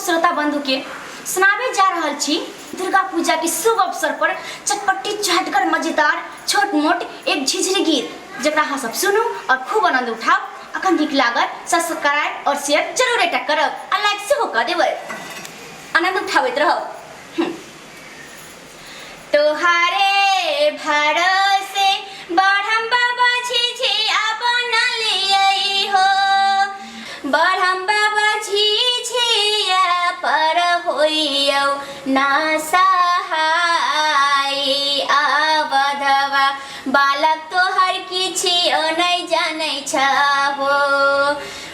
श्रोता बंधु के सुनावे जा रहल छी दुर्गा पूजा के शुभ अवसर पर चटपटी चहटगर मजेदार छोट मोट एक झिझरी गीत जरा अहाँ सब सुनू और खूब आनंद उठाओ। अखन नीक लागत सब्सक्राइब और शेयर जरूर एटा करब आ लाइक सेहो क देबै। आनंद उठाबैत रहब। तोहारे भरोसे बढ़म बाबा झिझिया बनलियै हो, बढ़म बाबा झिझिया पर होइयौ ना सहाय। आबधवा बालक तोहर किछियो नहि जानै छहो,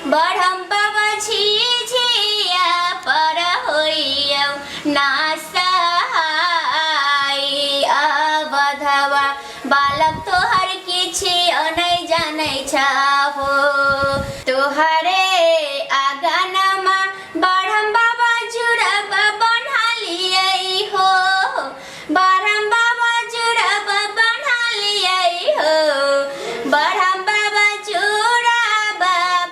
बढ़म बाबा झिझिया पर होइयौ ना बालक तोहर किछियो नहि जानै छहो। तोहरे आंगनमा बढ़म बाबा जुड़ब बनलियै हो, बढ़म बाबा जुड़ब बनलियै हो, बढ़म बाबा जुड़ब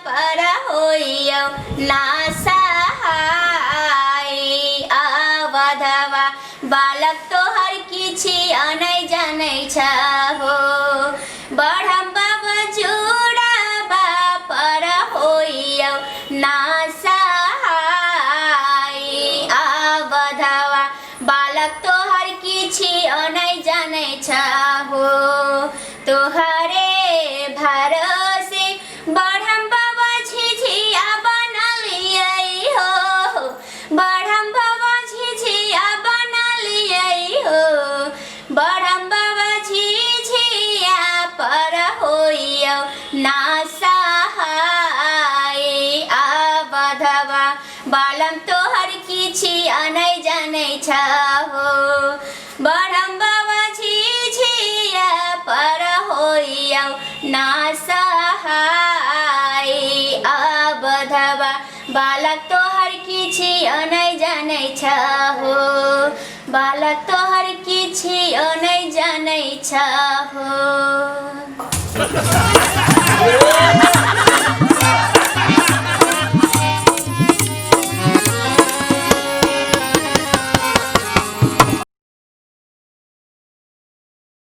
पर होइयौ ना सहाय। आबधवा बालक तोहर किछियो नहि जानै छहो, बढ़म बाबा जुड़ब पर होइयौ ना सहाय। आबधवा बालक तोहर किछियो नहि जानै छहो, तोहरे भरोसे बढ़म बाबा झिझिया बनलियै हो, बढ़म बाबा झिझिया बनलियै हो, बढ़म बाबा झिझिया पर होइयौ ना सहाय। आबधवा बालक तोहर किछियो नहि जानै छहो, बढ़म बाबा झिझिया पर होइयौ ना सहाय। आबधवा बालक तोहर किछियो नहि जानै छहो, बालक तोहर किछियो नहि जानै छहो।